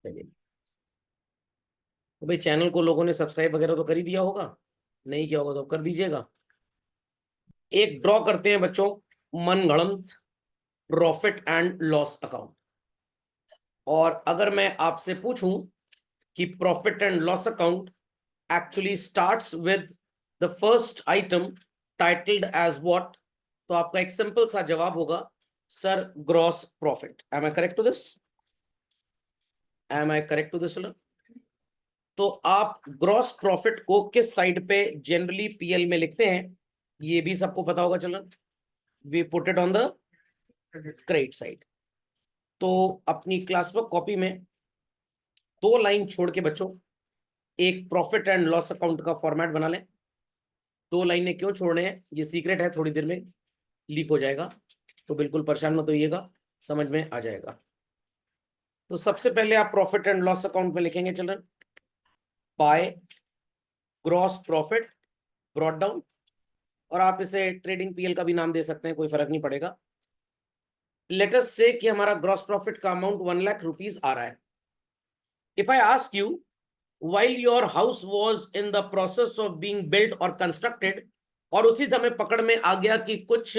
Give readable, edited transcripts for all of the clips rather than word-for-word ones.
चलिए, तो भाई चैनल को लोगों ने सब्सक्राइब वगैरह तो कर ही दिया होगा, नहीं किया होगा तो कर दीजिएगा। एक ड्रॉ करते हैं बच्चों, मनगढ़ंत प्रॉफिट एंड लॉस अकाउंट। और अगर मैं आपसे पूछूं कि profit and loss account actually starts with the first item titled as what, तो आपका एक सिंपल सा जवाब होगा sir gross profit. Am I correct to this? Am I correct to this? तो आप ग्रॉस प्रॉफिट को किस साइड पे जनरली पीएल में लिखते हैं, ये भी सबको पता होगा। चलो, we put it on the credit side. तो अपनी क्लास वर्क कॉपी में 2 लाइन छोड़ के बच्चों एक प्रॉफिट एंड लॉस अकाउंट का फॉर्मेट बना लें। 2 लाइनें क्यों छोड़ने हैं ये सीक्रेट है, थोड़ी देर में लीक हो जाएगा, तो बिल्कुल परेशान मत होइएगा, समझ में आ जाएगा। तो सबसे पहले आप प्रॉफिट एंड लॉस अकाउंट में लिखेंगे children, by gross profit brought down, और आप इसे ट्रेडिंग पीएल का भी नाम दे सकते हैं, कोई फर्क नहीं पड़ेगा। लेट अस से कि हमारा ग्रॉस प्रॉफिट का अमाउंट 1 लाख रुपीज आ रहा है। If I ask you while your house was in the process of being built or constructed, और उसी समय पकड़ में आ गया कि कुछ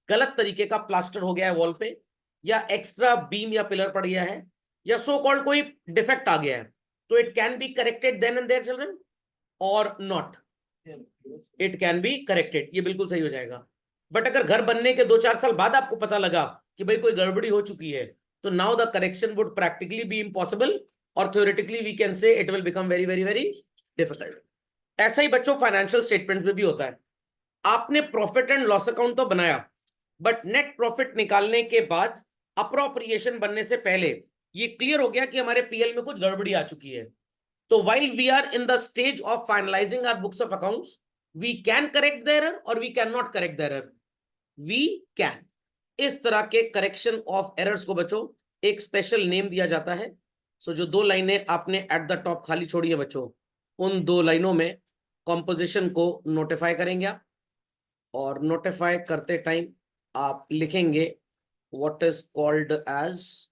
गलत तरीके का प्लास्टर हो गया है वॉल पे, या एक्स्ट्रा बीम या पिलर पड़ गया है, या सो कॉल्ड कोई डिफेक्ट आ गया है, तो it can be corrected then and there children or not? It can be corrected, ये बिल्कुल सही हो जाएगा। बट अगर घर बनने के 2-4 साल बाद आपको पता लगा कि भाई कोई गड़बड़ी हो चुकी है, तो now the correction would practically be impossible, और theoretically we can say it will become very very very difficult. ऐसा ही बच्चों फाइनेंशियल स्टेटमेंट में भी होता है। आपने प्रॉफिट एंड लॉस अकाउंट तो बनाया, बट नेट प्रॉफिट निकालने के बाद अप्रोप्रिएशन बनने से पहले ये क्लियर हो गया कि हमारे पीएल में कुछ गड़बड़ी आ चुकी है। तो while we are in the stage of finalizing our books of accounts, we can correct the error or we cannot correct the error. We can. इस तरह के करेक्शन ऑफ एरर्स को बच्चों एक स्पेशल नेम दिया जाता है। सो जो 2 लाइनें आपने एट द टॉप खाली छोड़ी है बच्चों, उन 2 लाइनों में कॉम्पोजिशन को नोटिफाई करेंगे आप, और नोटिफाई करते टाइम आप लिखेंगे what is called as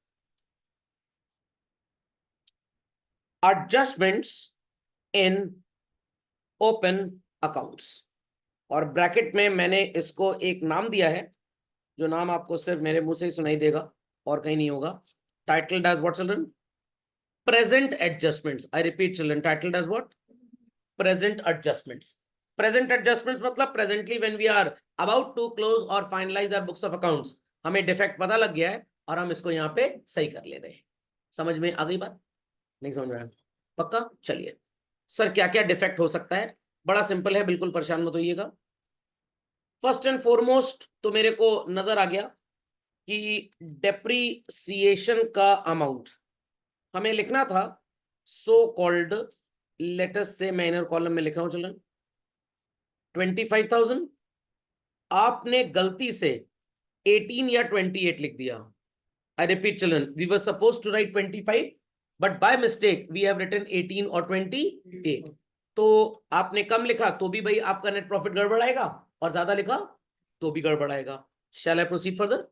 adjustments in open accounts, और ब्रैकेट में मैंने इसको एक नाम दिया है, जो नाम आपको सिर्फ मेरे मुंह से ही सुनाई देगा और कहीं नहीं होगा। Titled as what children? Present adjustments. I repeat children, titled as what? Present adjustments. Present adjustments मतलब presently when we are about to close or finalize our books of accounts, हमें डिफेक्ट पता लग गया है और हम इसको यहाँ पे सही कर ले रहे हैं। समझ में आ गई बात? नहीं समझ में आया? पक्का? चलिए, सर क्या क्या डिफेक्ट हो सकता है? बड़ा सिंपल है, बिल्कुल परेशान मत होइएगा। फर्स्ट एंड फॉरमोस्ट तो मेरे को नजर आ गया कि डेप्रीसिएशन का अमाउंट हमें लिखना था सो कॉल्ड, लेटेस्ट से मैं इनर कॉलम में लिख रहा हूं चिल्ड्रन 25,000। आपने गलती से 18 या 28 लिख दिया। I repeat children, we were suppose to write 25, but by mistake we have written 18 और 28। तो आपने कम लिखा तो भी भाई आपका नेट प्रॉफिट गड़बड़ आएगा, और ज्यादा लिखा तो भी गड़बड़ आएगा। शैल आई प्रोसीड फर्दर?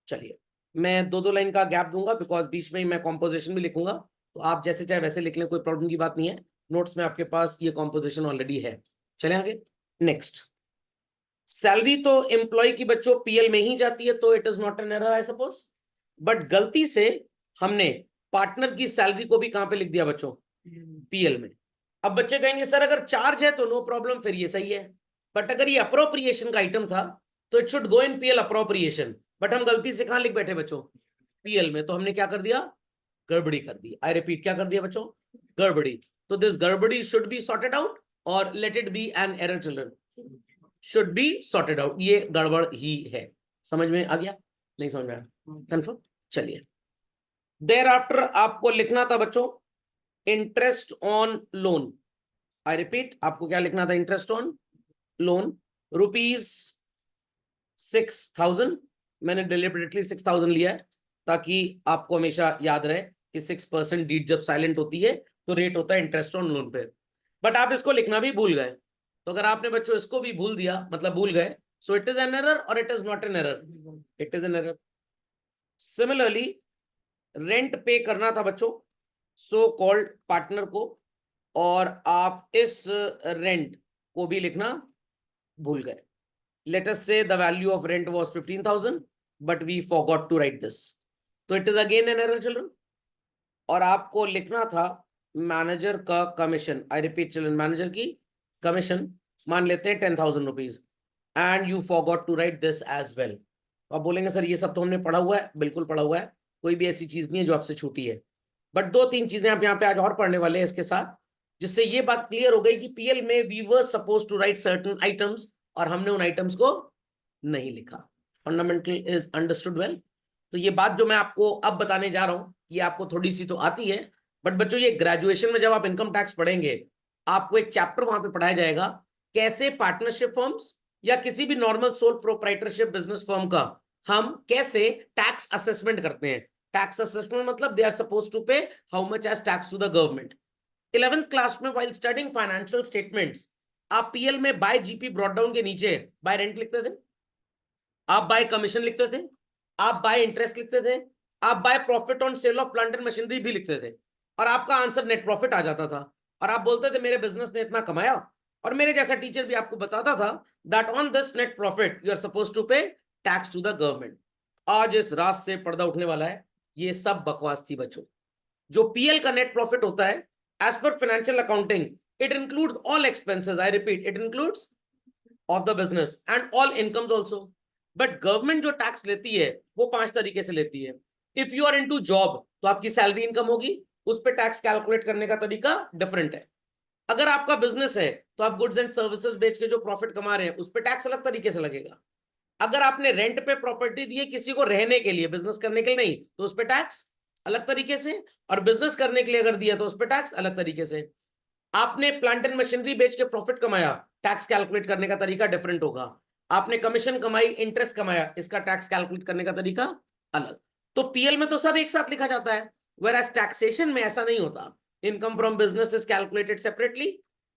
चलिए, मैं 2-2 लाइन का गैप दूंगा बिकॉज बीच में ही मैं कॉम्पोजिशन भी लिखूंगा, तो आप जैसे चाहे वैसे लिख लें, कोई प्रॉब्लम की बात नहीं है। नोट्स में आपके पास ये कॉम्पोजिशन ऑलरेडी है। चले आगे, नेक्स्ट। सैलरी तो एम्प्लॉय की बच्चों पीएल में ही जाती है, तो it is not an error I suppose. But गलती से हमने पार्टनर की सैलरी को भी कहां पे लिख दिया बच्चों? पीएल में। अब बच्चे कहेंगे सर अगर चार्ज है तो नो प्रॉब्लम, फिर ये सही है। बट अगर ये अप्रोप्रिएशन का आइटम था तो it should go in PL appropriation, but हम गलती से कहां लिख बैठे बच्चों? पीएल में। तो हमने क्या कर दिया? गड़बड़ी कर दी। आई रिपीट, क्या कर दिया बच्चों? गड़बड़ी। तो दिस गड़बड़ी शुड बी सॉर्टेड आउट, और late it B N error children, should be sorted out. ये गड़बड़ ही है। समझ में आ गया? नहीं समझ में आया? कंफर्म? चलिए, देयर आफ्टर आपको लिखना था बच्चों interest on loan. I repeat, आपको क्या लिखना था? Interest on loan ₹6,000। मैंने डिलिबरेटली 6,000 लिया है ताकि आपको हमेशा याद रहे कि 6% डीड जब साइलेंट होती है तो रेट होता है इंटरेस्ट ऑन लोन पे। बट आप इसको लिखना भी भूल गए, तो अगर आपने बच्चों इसको भी भूल दिया मतलब भूल गए, so it is an error or it is not an error? It is an error. Similarly rent pay करना था बच्चों सो कॉल्ड पार्टनर को, और आप इस रेंट को भी लिखना भूल गए। Let us say the value of rent was 15,000 but we forgot to write this, तो it is again an error children. और आपको लिखना था मैनेजर का commission, I repeat children, manager की कमीशन मान लेते हैं 10,000 rupees, and you forgot to write this as well. आप बोलेंगे सर ये सब तो हमने पढ़ा हुआ है, बिल्कुल पढ़ा हुआ है, कोई भी ऐसी चीज नहीं है जो आपसे छूटी है, बट 2-3 चीजें आप यहाँ पे आज और पढ़ने वाले हैं इसके साथ, जिससे ये बात क्लियर हो गई कि पीएल में we were suppose to write certain items और हमने उन आइटम्स को नहीं लिखा। Fundamental is understood well. तो ये बात जो मैं आपको अब बताने जा रहा हूं ये आपको थोड़ी सी तो आती है, बट बच्चों ये ग्रेजुएशन में जब आप इनकम टैक्स पढ़ेंगे आपको एक चैप्टर वहां पे पढ़ाया जाएगा कैसे पार्टनरशिप फर्म्स या किसी भी normal sole proprietorship business firm का हम कैसे टैक्स असेसमेंट करते हैं। टैक्स असेसमेंट मतलब they are suppose to pay how much as tax to the government. 11th class में व्हाइल स्टडिंग फाइनेंशियल स्टेटमेंट्स आप पीएल में बाय जीपी ब्रॉट डाउन के नीचे बाय रेंट लिखते थे, आप बाय कमीशन लिखते थे, आप बाय इंटरेस्ट लिखते थे, आप by profit on sale of plant and machinery भी लिखते थे, और आपका आंसर नेट प्रॉफिट आ जाता था, और आप बोलते थे मेरे बिजनेस ने इतना कमाया। और मेरे जैसा टीचर भी आपको बताता था that on this net profit you are suppose to pay tax to the government. आज इस रात से पर्दा उठने वाला है, ये सब बकवास थी बच्चों। जो पीएल का नेट प्रॉफिट होता है एज पर financial accounting it includes all expenses, I repeat it includes of the business and all incomes also. But government जो टैक्स लेती है वो 5 तरीके से लेती है। If you are into job तो आपकी सैलरी इनकम होगी, उस पर टैक्स कैलकुलेट करने का तरीका डिफरेंट है। अगर आपका बिजनेस है तो आप गुड्स एंड सर्विसेज बेच के जो प्रॉफिट कमा रहे हैं उस पर टैक्स अलग तरीके से लगेगा। अगर आपने रेंट पे प्रॉपर्टी दी है किसी को रहने के लिए, बिजनेस करने के लिए नहीं, तो उस पर टैक्स अलग तरीके से, और बिजनेस करने के लिए अगर दिया तो उस पर टैक्स अलग तरीके से। आपने प्लांट एंड मशीनरी बेच के प्रॉफिट कमाया, टैक्स कैलकुलेट करने का तरीका डिफरेंट होगा। आपने कमीशन कमाई, इंटरेस्ट कमाया, इसका टैक्स कैलकुलेट करने का तरीका अलग। तो पीएल में तो सब एक साथ लिखा जाता है, whereas टैक्सेशन में ऐसा नहीं होता। Income from business is calculated separately,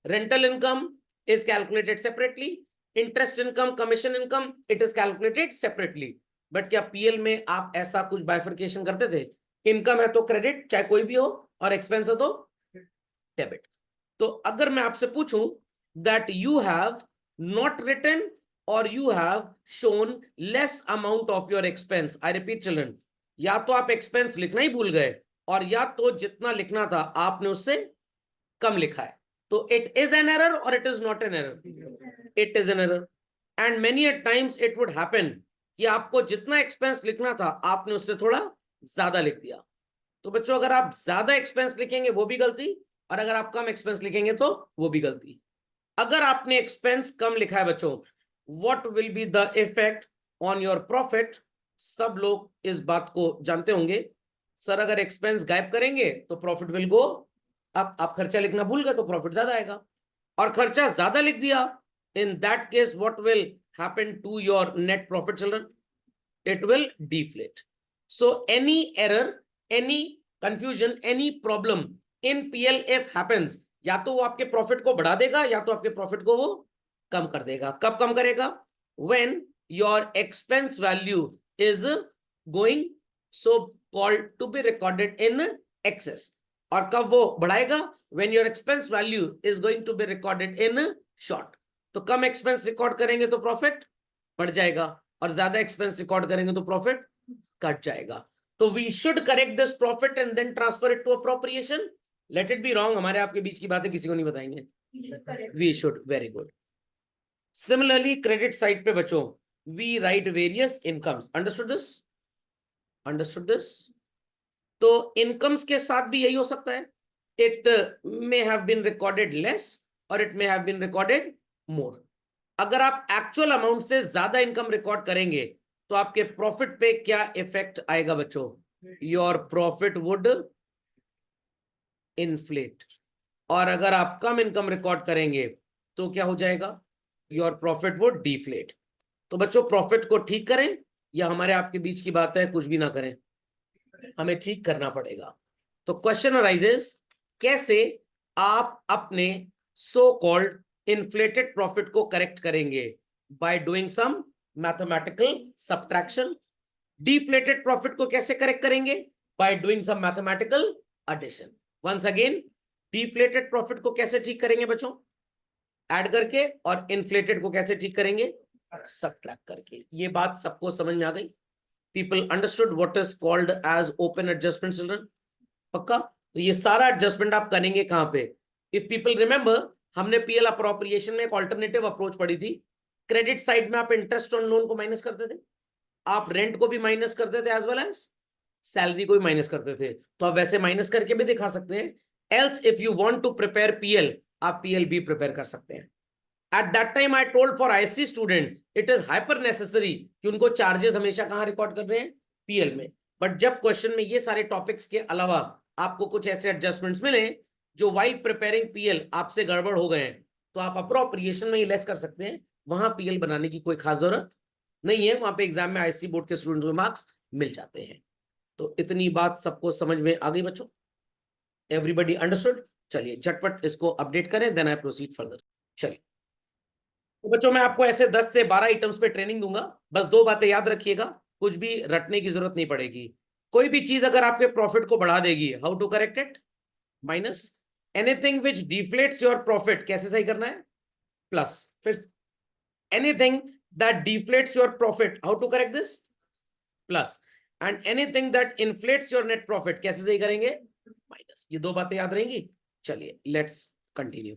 rental income is calculated separately, interest income, commission income it is calculated separately. But क्या पीएल में आप ऐसा कुछ बाइफर्केशन करते थे? इनकम है तो क्रेडिट चाहे कोई भी हो, और एक्सपेंस है तो डेबिट। तो अगर मैं आपसे पूछूं that you have not written or you have shown less amount of your expense, I repeat children, या तो आप एक्सपेंस लिखना ही भूल गए और या तो जितना लिखना था आपने उससे कम लिखा है, तो it is an error or it is not an error, it is an error. And many a times it would happen कि आपको जितना एक्सपेंस लिखना था आपने उससे थोड़ा ज्यादा लिख दिया। तो बच्चों अगर आप ज्यादा एक्सपेंस लिखेंगे वो भी गलती, और अगर आप कम एक्सपेंस लिखेंगे तो वो भी गलती। अगर आपने एक्सपेंस कम लिखा है बच्चों, what will be the effect on your profit? सब लोग इस बात को जानते होंगे, सर अगर एक्सपेंस गायब करेंगे तो प्रॉफिट विल गो अप। आप खर्चा लिखना भूल गए तो प्रॉफिट ज्यादा आएगा, और खर्चा ज्यादा लिख दिया, in that case what will happen to your net profit children? It will deflate. So any error, any confusion, any problem in PLF happens, या तो वो आपके प्रॉफिट को बढ़ा देगा या तो आपके प्रॉफिट को वो कम कर देगा। कब कम करेगा? when your expense value is going so called to be recorded in excess, और कब वो बढ़ाएगा? when your expense value is going to be recorded in short। तो कम एक्सपेंस रिकॉर्ड करेंगे तो प्रॉफिट बढ़ जाएगा, और ज्यादा एक्सपेंस रिकॉर्ड करेंगे तो प्रॉफिट कट जाएगा। तो we should correct this profit and then transfer it to appropriation. Let it be wrong, हमारे आपके बीच की बातें किसी को नहीं बताएंगे, we should. Very good. Similarly credit side पे बच्चों we write various incomes, understood this? Understood this? तो इनकम्स के साथ भी यही हो सकता है, it may have been recorded less or it may have been recorded more. अगर आप एक्चुअल अमाउंट से ज्यादा इनकम रिकॉर्ड करेंगे तो आपके प्रॉफिट पे क्या इफेक्ट आएगा बच्चों? Your profit would inflate. और अगर आप कम इनकम रिकॉर्ड करेंगे तो क्या हो जाएगा? Your profit would deflate. तो बच्चों प्रॉफिट को ठीक करें या हमारे आपके बीच की बात है कुछ भी ना करें? हमें ठीक करना पड़ेगा। तो क्वेश्चन अराइजेस, कैसे आप अपने सो कॉल्ड इन्फ्लेटेड प्रॉफिट को करेक्ट करेंगे? By doing some mathematical subtraction. Deflated profit को कैसे करेक्ट करेंगे? By doing some mathematical addition. Once again deflated profit को कैसे ठीक करेंगे बच्चों? ऐड करके। और इन्फ्लेटेड को कैसे ठीक करेंगे? सबट्रैक्ट करके। ये बात सबको समझ में आ गई? People understood what is called as open adjustment children? पक्का? तो ये सारा एडजस्टमेंट आप करेंगे कहां पे? इफ पीपल रिमेंबर, हमने पीएल अप्रोप्रिएशन में एक ऑल्टरनेटिव अप्रोच पढ़ी थी। क्रेडिट साइड में आप इंटरेस्ट ऑन लोन को माइनस करते थे, आप रेंट को भी माइनस करते थे, एज वेल एज सैलरी को भी माइनस करते थे। तो आप वैसे माइनस करके भी दिखा सकते हैं। Else if you want to prepare PL, आप पीएल भी प्रिपेयर कर सकते हैं। At that time I told for ISC student it is hyper necessary कि उनको चार्जेस हमेशा कहां रिकॉर्ड कर रहे हैं? पीएल में। बट जब क्वेश्चन में ये सारे टॉपिक्स के अलावा आपको कुछ ऐसे एडजस्टमेंट्स मिले जो वाइल प्रिपेयरिंग पीएल आपसे गड़बड़ हो गए हैं, तो आप अप्रोप्रिएशन में ही लेस कर सकते हैं। वहां पीएल बनाने की कोई खास जरूरत नहीं है, वहां पे एग्जाम में आईएससी बोर्ड के स्टूडेंट्स को मार्क्स मिल जाते हैं। तो इतनी बात सबको समझ में आ गई बच्चों? Everybody understood? चलिए झटपट इसको अपडेट करें, देन आई प्रोसीड फर्दर। चलिए तो बच्चों मैं आपको ऐसे 10 से 12 आइटम्स पे ट्रेनिंग दूंगा। बस 2 बातें याद रखिएगा, कुछ भी रटने की जरूरत नहीं पड़ेगी। कोई भी चीज अगर आपके प्रॉफिट को बढ़ा देगी, how to correct it? Minus. Anything which deflates your profit, कैसे सही करना है? प्लस। फिर anything that deflates your profit, how to correct this? Plus. And anything that inflates your net profit, कैसे सही करेंगे? माइनस। ये 2 बातें याद रहेंगी। चलिए let's continue.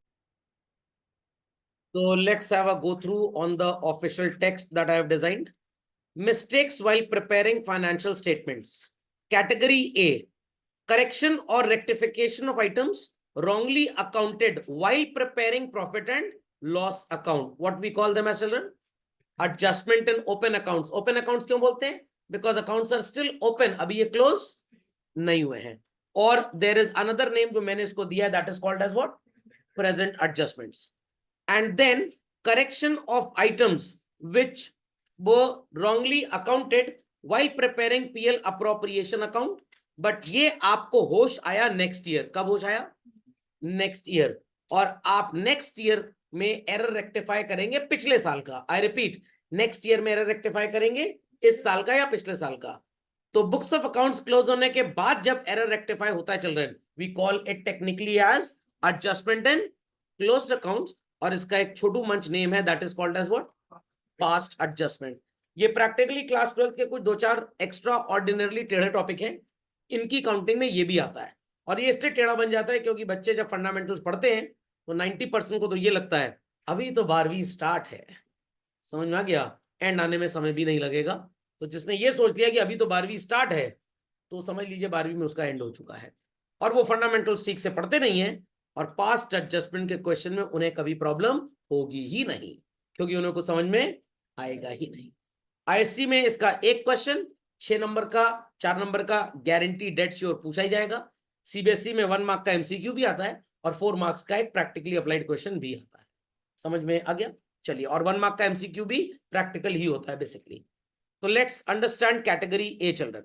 So let's have a go through on the official text that I have designed. Mistakes while preparing financial statements. Category A, correction or rectification of items wrongly accounted while preparing profit and loss account. What we call them as children? Adjustment in open accounts. Open accounts क्यों बोलते हैं? Because accounts are still open. अभी ये close नहीं हुए हैं. और there is another name जो मैंने इसको दिया है, that is called as what? Present adjustments. And then correction of items which were wrongly accounted while preparing PL appropriation account. But ये आपको होश आया नेक्स्ट ईयर। कब होश आया? Next year. और आप नेक्स्ट ईयर में एरर रेक्टिफाई करेंगे पिछले साल का। आई रिपीट, नेक्स्ट ईयर में एरर रेक्टिफाई करेंगे इस साल का या पिछले साल का। तो बुक्स ऑफ अकाउंट्स क्लोज होने के बाद जब एरर रेक्टिफाई होता है children, we call it technically as adjustment in closed accounts. और इसका एक छोटू मंच नेम है, that is called as what? Past adjustment. ये प्रैक्टिकली क्लास 12 के कुछ 2-4 एक्स्ट्रा ऑर्डिनरली टेढ़े टॉपिक हैं, इनकी काउंटिंग में ये भी आता है। और ये इसलिए टेढ़ा बन जाता है क्योंकि बच्चे जब फंडामेंटल्स पढ़ते हैं तो 90% को तो ये लगता है अभी तो 12वीं स्टार्ट है। समझ में आ गया? एंड आने में समय भी नहीं लगेगा। तो जिसने ये सोच लिया कि अभी तो 12वीं स्टार्ट है, तो समझ लीजिए 12वीं में उसका एंड हो चुका है। और वो फंडामेंटल्स ठीक से पढ़ते नहीं है, और पास्ट एडजस्टमेंट के क्वेश्चन में उन्हें कभी प्रॉब्लम होगी ही नहीं, क्योंकि उन्हें कुछ समझ में आएगा ही नहीं। आईएससी में इसका एक क्वेश्चन 6 नंबर का, 4 नंबर का गारंटी डेट श्योर पूछा ही जाएगा। सीबीएसई में 1 मार्क का एमसीक्यू भी आता है और 4 मार्क्स का एक प्रैक्टिकली अप्लाइड क्वेश्चन भी आता है। समझ में आ गया? चलिए, और 1 मार्क का एमसीक्यू भी प्रैक्टिकल ही होता है बेसिकली। तो let's understand category A children.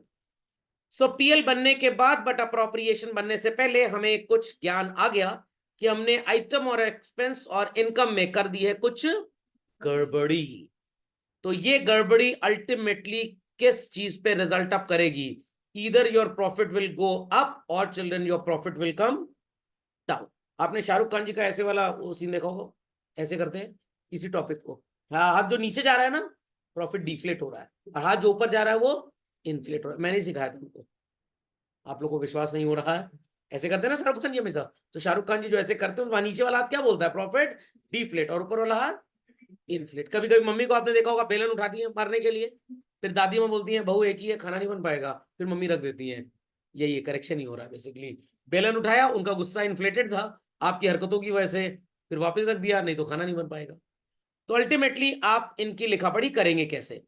So PL बनने के बाद बट अप्रोप्रिएशन बनने से पहले हमें कुछ ज्ञान आ गया कि हमने आइटम और एक्सपेंस और इनकम में कर दी है कुछ गड़बड़ी। तो ये गड़बड़ी अल्टीमेटली किस चीज पे रिजल्ट अप करेगी? Either your profit will go up or children your profit will come down. आपने शाहरुख खान जी का ऐसे वाला वो सीन देखा होगा, ऐसे करते हैं इसी टॉपिक को। हाँ, हाथ जो नीचे जा रहा है ना, प्रॉफिट डिफ्लेट हो रहा है, और हाथ जो ऊपर जा रहा है वो इन्फ्लेट हो रहा है। मैंने सिखाया था उनको, आप लोगों को विश्वास नहीं हो रहा है। ऐसे करते हैं ना शाहरुख खान जी हमेशा। तो शाहरुख खान जी जो ऐसे करते हैं, वहां नीचे वाला हाथ क्या बोलता है? प्रॉफिट डिफ्लेट, और ऊपर वाला हाथ इन्फ्लेट। कभी कभी मम्मी को आपने देखा होगा बेलन उठाती है मारने के लिए, फिर दादी माँ बोलती है बहू एक ही है, खाना नहीं बन पाएगा, फिर मम्मी रख देती है। यही करेक्शन ही हो रहा है बेसिकली। बेलन उठाया, उनका गुस्सा इन्फ्लेटेड था आपकी हरकतों की वजह से, फिर वापस रख दिया, नहीं तो खाना नहीं बन पाएगा। तो अल्टीमेटली आप इनकी लिखापढ़ी करेंगे कैसे?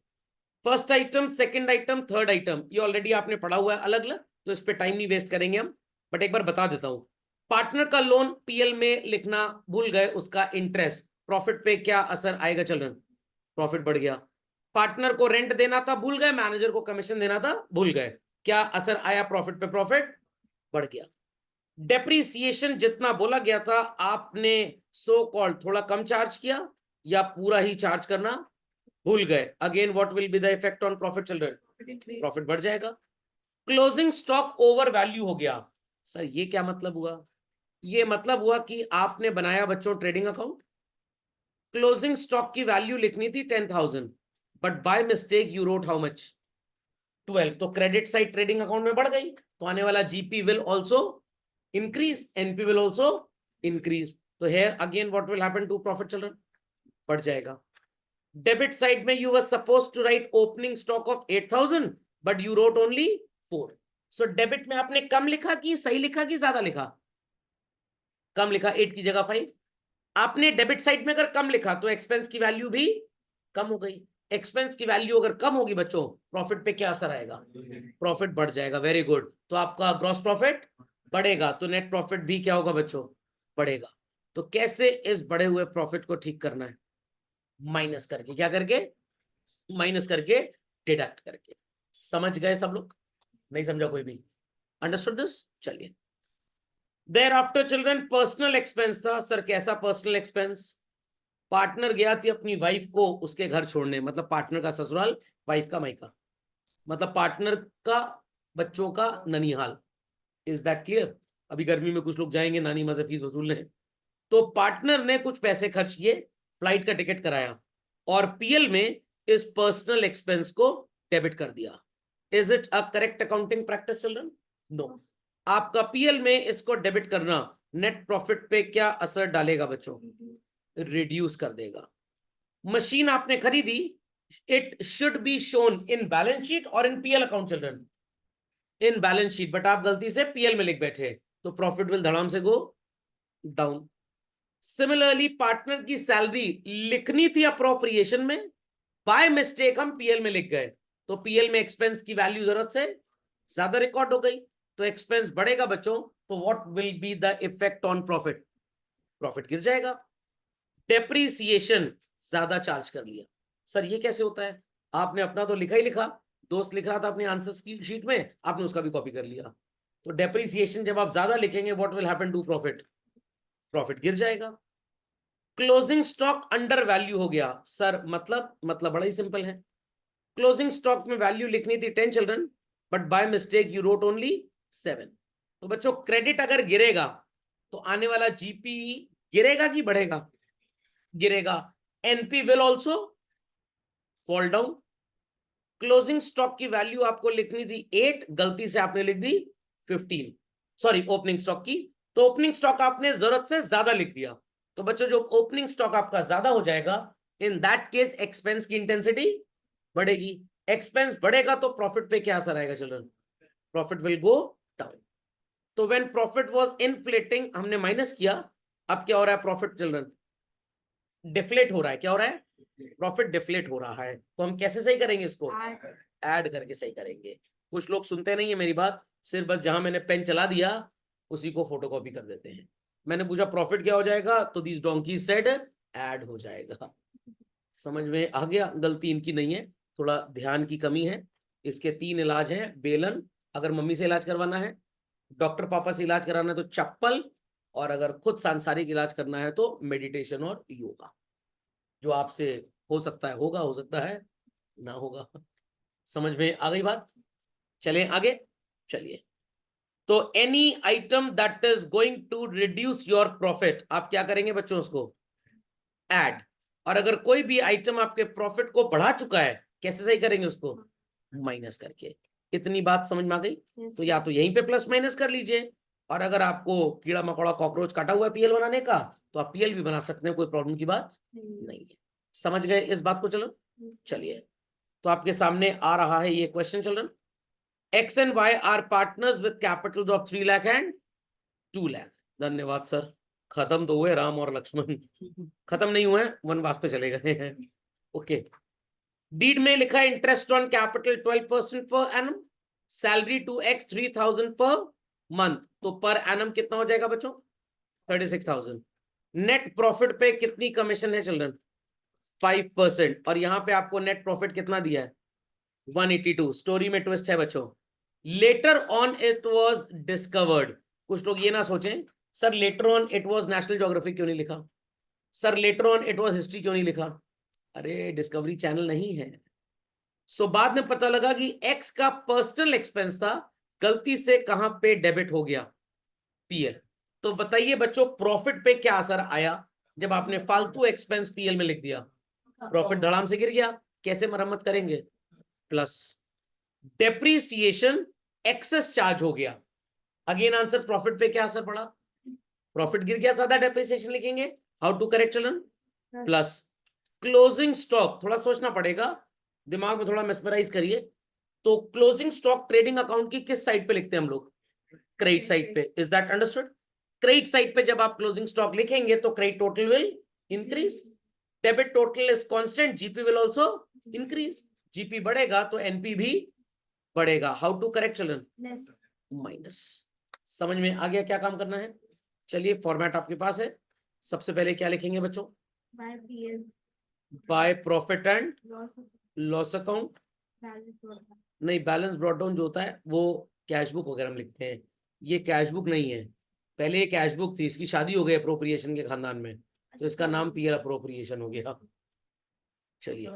First item, second item, third item, ये ऑलरेडी आपने पढ़ा हुआ है अलग अलग, तो इस पे टाइम नहीं वेस्ट करेंगे हम। बट एक बार बता देता हूं, पार्टनर का लोन पीएल में लिखना भूल गए, उसका इंटरेस्ट प्रॉफिट पे क्या असर आएगा चिल्ड्रन? प्रॉफिट बढ़ गया। पार्टनर को रेंट देना था भूल गए, मैनेजर को कमीशन देना था भूल गए, क्या असर आया? प्रॉफिट पे प्रॉफिट बढ़ गया। डेप्रीसिएशन जितना बोला गया था आपने सो कॉल्ड थोड़ा कम चार्ज किया या पूरा ही चार्ज करना भूल गए, again what will be the effect on profit children? Profit बढ़ जाएगा। क्लोजिंग स्टॉक ओवर वैल्यू हो गया, सर ये क्या मतलब हुआ? ये मतलब हुआ कि आपने बनाया बच्चों ट्रेडिंग अकाउंट, क्लोजिंग स्टॉक की वैल्यू लिखनी थी 10,000, but by mistake you wrote how much? 12। तो क्रेडिट साइड ट्रेडिंग अकाउंट में बढ़ गई, तो आने वाला GP will also increase, NP will also increase. तो here again what will happen to profit children? बढ़ जाएगा। डेबिट साइड में you were suppose to write opening stock of 8,000 but you wrote only 4। So debit में आपने कम लिखा कि सही लिखा कि ज्यादा लिखा? कम लिखा, 8 की जगह 5। आपने डेबिट साइड में अगर कम लिखा तो एक्सपेंस की वैल्यू भी कम हो गई। एक्सपेंस की वैल्यू अगर कम होगी बच्चों, प्रॉफिट पे क्या असर आएगा? प्रॉफिट बढ़ जाएगा। Very good. तो आपका ग्रॉस प्रॉफिट बढ़ेगा तो नेट प्रॉफिट भी क्या होगा बच्चों? बढ़ेगा। तो कैसे इस बढ़े हुए प्रॉफिट को ठीक करना है? माइनस करके। क्या करके? माइनस करके, डिडक्ट करके। समझ गए सब लोग? नहीं समझा कोई भी? Understood this? चलिए। There after children personal expense था। सर कैसा पर्सनल एक्सपेंस? पार्टनर गया थी अपनी वाइफ को उसके घर छोड़ने, मतलब पार्टनर का ससुराल, वाइफ का मायका, मतलब पार्टनर का बच्चों का ननिहाल। Is that clear? अभी गर्मी में कुछ लोग जाएंगे नानी माँ से फीस वसूलने। तो पार्टनर ने कुछ पैसे खर्च किए, फ्लाइट का टिकट कराया, और पीएल में इस पर्सनल एक्सपेंस को डेबिट कर दिया। Is it a correct accounting practice children? No. आपका पीएल में इसको डेबिट करना नेट प्रॉफिट पे क्या असर डालेगा बच्चों? रिड्यूस कर देगा। मशीन आपने खरीदी, it should be shown in balance sheet or in PL account children? In balance sheet, but आप गलती से पीएल में लिख बैठे, तो प्रॉफिट विल धड़ाम से गो डाउन। सिमिलरली पार्टनर की सैलरी लिखनी थी अप्रोप्रिएशन में, बाय मिस्टेक हम पीएल में लिख गए, तो पीएल में एक्सपेंस की वैल्यू जरूरत से ज्यादा रिकॉर्ड हो गई, तो एक्सपेंस बढ़ेगा बच्चों। तो what will be the effect on profit? Profit गिर जाएगा। डेप्रीसिएशन ज्यादा चार्ज कर लिया। सर ये कैसे होता है? आपने अपना तो लिखा ही लिखा, दोस्त लिख रहा था अपनी आंसर शीट में, आपने उसका भी कॉपी कर लिया। तो डेप्रीसिएशन जब आप ज्यादा लिखेंगे what will happen to profit? Profit गिर जाएगा। क्लोजिंग स्टॉक अंडर वैल्यू हो गया। सर मतलब बड़ा ही सिंपल है। क्लोजिंग स्टॉक में वैल्यू लिखनी थी 10 children, but by mistake you wrote only 7। तो बच्चों क्रेडिट अगर गिरेगा तो आने वाला जीपी गिरेगा कि बढ़ेगा? गिरेगा। NP will also fall down. Closing stock की वैल्यू आपको लिखनी थी 8, गलती से आपने लिख दी 15, सॉरी ओपनिंग स्टॉक की, तो ओपनिंग स्टॉक आपने जरूरत से ज्यादा लिख दिया। तो बच्चों जो ओपनिंग स्टॉक आपका ज्यादा हो जाएगा, इन दैट केस एक्सपेंस की इंटेंसिटी बढ़ेगी। एक्सपेंस बढ़ेगा तो प्रॉफिट पे क्या असर आएगा children? Profit will go down. तो व्हेन प्रॉफिट वाज इन्फ्लेटिंग हमने माइनस किया, अब क्या हो रहा है? प्रॉफिट चिल्ड्रन डिफ्लेट हो रहा है। क्या हो रहा है? प्रॉफिट डिफ्लेट हो रहा है। तो हम कैसे सही करेंगे इसको? ऐड करके सही करेंगे। कुछ लोग सुनते नहीं है मेरी बात, सिर्फ बस जहां मैंने पेन चला दिया उसी को फोटोकॉपी कर देते हैं। मैंने पूछा प्रॉफिट क्या हो जाएगा, तो दिस डोंकी सेड ऐड हो जाएगा। समझ में आ गया? गलती इनकी नहीं है, थोड़ा ध्यान की कमी है। इसके 3 इलाज हैं। बेलन अगर मम्मी से इलाज करवाना है, डॉक्टर पापा से इलाज कराना है तो चप्पल, और अगर खुद सांसारिक इलाज करना है तो मेडिटेशन और योगा। जो आपसे हो सकता है होगा, हो सकता है ना होगा। समझ में आ गई बात? चलें आगे। चलिए। तो any item that is going to reduce your profit, आप क्या करेंगे बच्चों? उसको ऐड। और अगर कोई भी आइटम आपके प्रॉफिट को बढ़ा चुका है, कैसे सही करेंगे उसको? माइनस करके। इतनी बात समझ में आ गई? तो या तो यहीं पे प्लस माइनस कर लीजिए, और अगर आपको कीड़ा मकोड़ा कॉकरोच काटा हुआ है पीएल बनाने का, तो आप पीएल भी बना सकते हैं, कोई प्रॉब्लम की बात नहीं है। समझ गए इस बात को? चलो चलिए। तो आपके सामने आ रहा है ये question children. X and Y are partners with capital of 3 lakh and 2 lakh. धन्यवाद सर। खत्म तो हुए राम और लक्ष्मण, खत्म नहीं हुए, वनवास पे चले गए हैं। ओके। डीड में लिखा है interest on capital 12% per annum, salary to x 3,000 per month, तो पर एनम कितना हो जाएगा बच्चों? 36,000। नेट प्रॉफिट पे कितनी कमीशन है चिल्ड्रन? 5%। और यहां पे आपको नेट प्रॉफिट कितना दिया है? 182। स्टोरी में ट्विस्ट है बच्चों। Later on it was discovered. कुछ लोग ये ना सोचें sir later on it was national geographic क्यों नहीं लिखा, sir later on it was history क्यों नहीं लिखा? अरे डिस्कवरी चैनल नहीं है। सो बाद में पता लगा कि एक्स का पर्सनल एक्सपेंस था, गलती से कहां पे डेबिट हो गया? पीएल। तो बताइए बच्चों प्रॉफिट पे क्या असर आया जब आपने फालतू एक्सपेंस पीएल में लिख दिया? प्रॉफिट धड़ाम से गिर गया, कैसे मरम्मत करेंगे? प्लस डेप्रीसिएशन एक्सेस चार्ज हो गया। अगेन आंसर, प्रॉफिट पे क्या असर पड़ा? प्रॉफिट गिर गया, ज्यादा डेप्रीसिएशन लिखेंगे। How to correct children? Plus closing stock, थोड़ा सोचना पड़ेगा, दिमाग में थोड़ा मेस्मराइज करिए। तो क्लोजिंग स्टॉक ट्रेडिंग अकाउंट की किस साइड पे लिखते हैं हम लोग? क्रेडिट साइड पे। Is that understood? Credit side पे जब आप क्लोजिंग स्टॉक लिखेंगे तो credit total will increase, debit total is constant, GP will also increase. GP बढ़ेगा तो एनपी भी बढ़ेगा। How to correct children? Minus. समझ में आ गया क्या काम करना है? चलिए फॉर्मेट आपके पास है। सबसे पहले क्या लिखेंगे बच्चों? By profit and loss account. नहीं, बैलेंस ब्रॉट डाउन जो होता है वो कैश बुक वगैरह में लिखते हैं, ये कैश बुक नहीं है। पहले ये कैश बुक थी, इसकी शादी हो गई अप्रोप्रिएशन के खानदान में, तो इसका नाम पीएल अप्रोप्रिएशन हो गया। चलिए,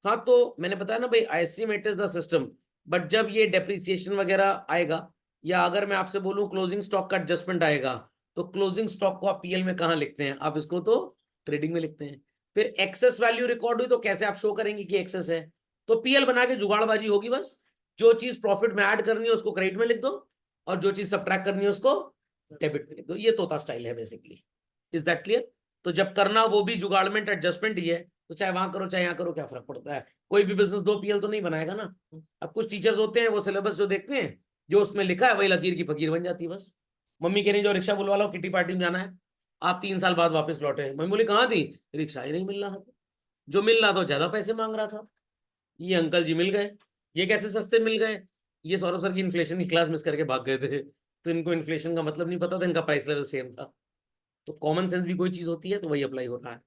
हाँ तो मैंने बताया ना भाई, आइसोमेट इज द सिस्टम। बट जब ये डेप्रिसिएशन वगैरह आएगा, या अगर मैं आपसे बोलूं क्लोजिंग स्टॉक का एडजस्टमेंट आएगा, तो क्लोजिंग स्टॉक को आप पीएल में कहाँ लिखते हैं? आप इसको तो ट्रेडिंग में लिखते हैं। फिर एक्सेस वैल्यू रिकॉर्ड हुई तो कैसे आप शो करेंगे कि एक्सेस है? तो पीएल बना के जुगाड़बाजी होगी बस। जो चीज प्रॉफिट में ऐड करनी है उसको क्रेडिट में लिख दो, और जो चीज सब्ट्रैक्ट करनी है उसको डेबिट में लिख दो। ये तोता स्टाइल है बेसिकली। Is that clear? तो जब करना वो भी जुगाड़मेंट एडजस्टमेंट ही है, तो चाहे वहां करो चाहे यहाँ करो, क्या फर्क पड़ता है? कोई भी बिजनेस दो पीएल तो नहीं बनाएगा ना। अब कुछ टीचर्स होते हैं वो सिलेबस जो देखते हैं, जो उसमें लिखा है वही लकीर की फकीर बन जाती है बस। मम्मी कह रही जो रिक्शा बुलवा लो, किटी पार्टी में जाना है। आप 3 साल बाद वापस लौटे, मम्मी बोली कहाँ थी? रिक्शा ही नहीं मिल रहा था। जो मिल रहा था ज्यादा पैसे मांग रहा था। ये अंकल जी मिल गए, ये कैसे सस्ते मिल गए? ये सौरभ सर की इन्फ्लेशन की क्लास मिस करके भाग गए थे, तो इनको इन्फ्लेशन का मतलब नहीं पता था, इनका प्राइस लेवल सेम था। तो कॉमन सेंस भी कोई चीज होती है तो वही अप्लाई होता है।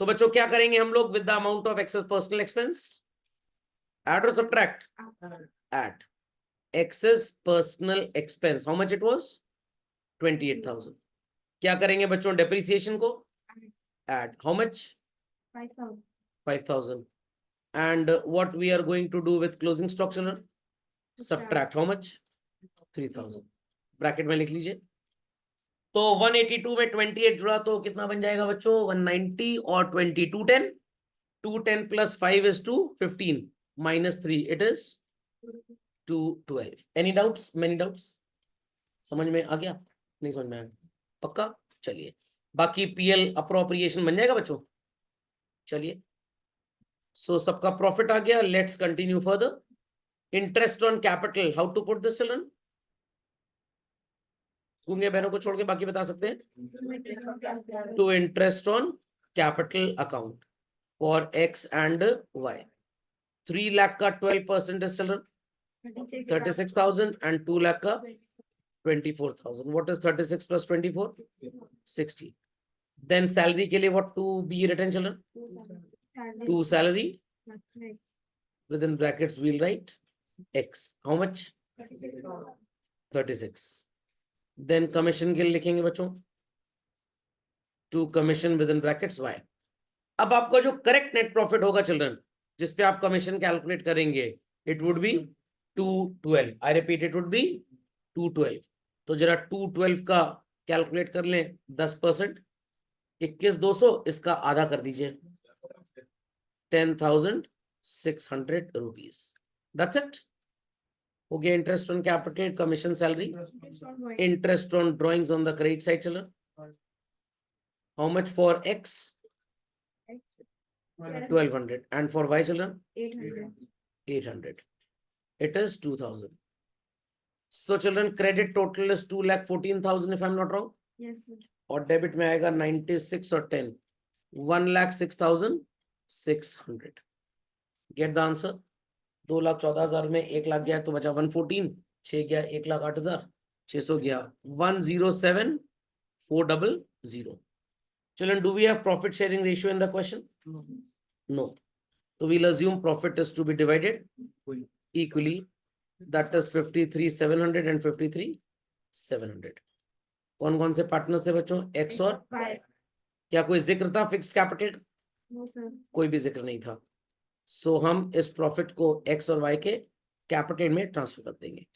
तो बच्चों क्या करेंगे हम लोग with the amount of excess personal expense? Add or subtract? Add. Excess personal expense, how much it was? 28,000। क्या करेंगे बच्चों डेप्रिसिएशन को? Add. How much? 5,000। And what we are going to do with closing stock children? Subtract. How much? 3,000। Bracket में लिख लीजिए। तो 182 में 28 जुड़ा तो कितना बन जाएगा बच्चों? 190 और 20 210। 210 plus 5 is 215 minus 3 it is 212। Any doubts? Many doubts? समझ में आ गया? नहीं समझ में आया? पक्का? चलिए, बाकी पीएल अप्रोप्रिएशन बन जाएगा बच्चों। चलिए, सो सबका प्रॉफिट आ गया। Let's continue further. Interest on capital, how to put this children? गूंगे बहनों को छोड़ के बाकी बता सकते हैं। To interest on capital account for X and Y. 3 lakh का 12% इज चिल्ड्रन 36,000 एंड 2 लाख का 24,000। What is 36 plus 24? 60। Then salary के लिए what to be written children? To salary within brackets we'll write x. how much? 36। Then commission के लिए लिखेंगे बच्चों to commission within brackets y। अब आपका जो करेक्ट नेट प्रॉफिट होगा चिल्ड्रन, जिसपे आप कमीशन कैलकुलेट करेंगे, it would be 212। I repeat, it would be 212। तो जरा 212 का कैलकुलेट कर लें 10%। 21,200, इसका आधा कर दीजिए 10,600 रुपीज। That's it. हो गया interest on capital, commission, salary. Interest on drawings on the credit side children, how much for x? 1,200 and for y children? 800. It is 2,000. So children, credit total is 2,14,000 if I'm not wrong. Yes, sir. और debit में आएगा 96 और 10, 1,06,600। Get the answer. 2,14,000 में 1 लाख गया तो बचा 114, 6 गया 1,08,000, 600 गया 107,400। Children, do we have profit sharing ratio in the question? No. So we'll assume profit is to be divided equally. That is 53,700 and 53,700. कौन कौन से पार्टनर्स थे बच्चों? एक्स और क्या कोई जिक्र था फिक्स्ड कैपिटल? No, sir. कोई भी जिक्र नहीं था। सो हम इस प्रॉफिट को एक्स और वाई के कैपिटल में ट्रांसफर कर देंगे।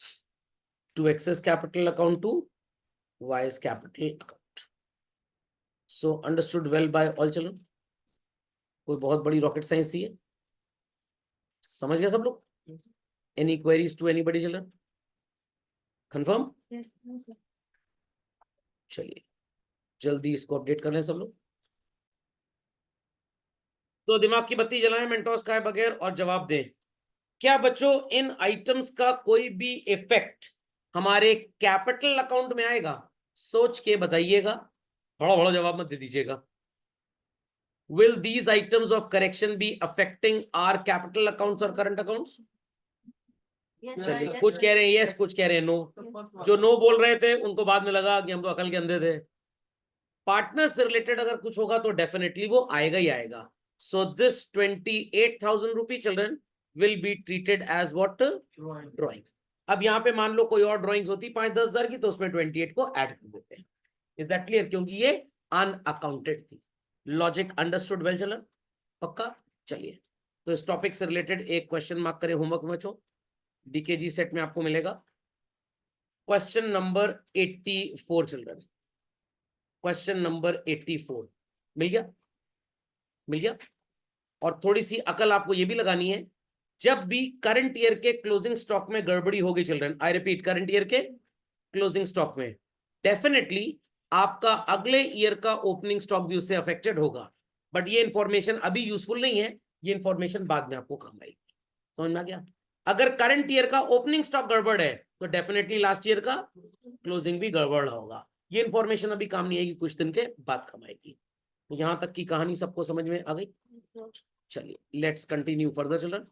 to excess capital account to Y's capital account. So understood well by all children. कोई बहुत बड़ी रॉकेट साइंस थी है, समझ गए सब लोग? Any queries to anybody children? Confirm? Yes, no, sir. चलिए जल्दी इसको अपडेट कर लें सब लोग। तो दिमाग की बत्ती जलाएं, मेंटोस खाए बगैर और जवाब दें। क्या बच्चों इन आइटम्स का कोई भी इफेक्ट हमारे कैपिटल अकाउंट में आएगा? सोच के बताइएगा, थोड़ा बड़ा जवाब मत दे दीजिएगा। Will these items of correction be affecting our capital accounts or current accounts? Yes, चलिए yes, कुछ sir. कह रहे हैं यस, कुछ कह रहे हैं नो। जो नो बोल रहे थे उनको बाद में लगा कि हम तो अकल के अंधे थे। पार्टनर से रिलेटेड अगर कुछ होगा तो डेफिनेटली वो आएगा ही आएगा। So this 28,000 rupee children will be treated as what? Drawings. अब यहाँ पे मान लो कोई और ड्रॉइंग्स होती 5-10 हजार की तो उसमें 28 को ऐड कर देते हैं। Is that clear? क्योंकि ये अनअकाउंटेड थी। Logic understood well children? पक्का? चलिए तो इस टॉपिक से रिलेटेड एक क्वेश्चन मार्क करें होमवर्क में बच्चों, डीकेजी सेट में आपको मिलेगा। Question number 84 children, question number 84 मिल गया? मिल गया? और थोड़ी सी अकल आपको ये भी लगानी है, जब भी करंट ईयर के क्लोजिंग स्टॉक में गड़बड़ी होगी children, I repeat current year के क्लोजिंग स्टॉक में, डेफिनेटली आपका अगले ईयर का ओपनिंग स्टॉक भी उससे अफेक्टेड होगा। बट ये इंफॉर्मेशन अभी यूजफुल नहीं है, ये इंफॉर्मेशन बाद में आपको काम आएगी। समझ में आ गया? अगर करंट ईयर का ओपनिंग स्टॉक गड़बड़ है तो डेफिनेटली लास्ट ईयर का क्लोजिंग भी गड़बड़ होगा। ये इंफॉर्मेशन अभी काम नहीं आएगी, कुछ दिन के बाद काम आएगी। तो यहां तक की कहानी सबको समझ में आ गई? चलिए लेट्स कंटिन्यू फर्दर चिल्ड्रन।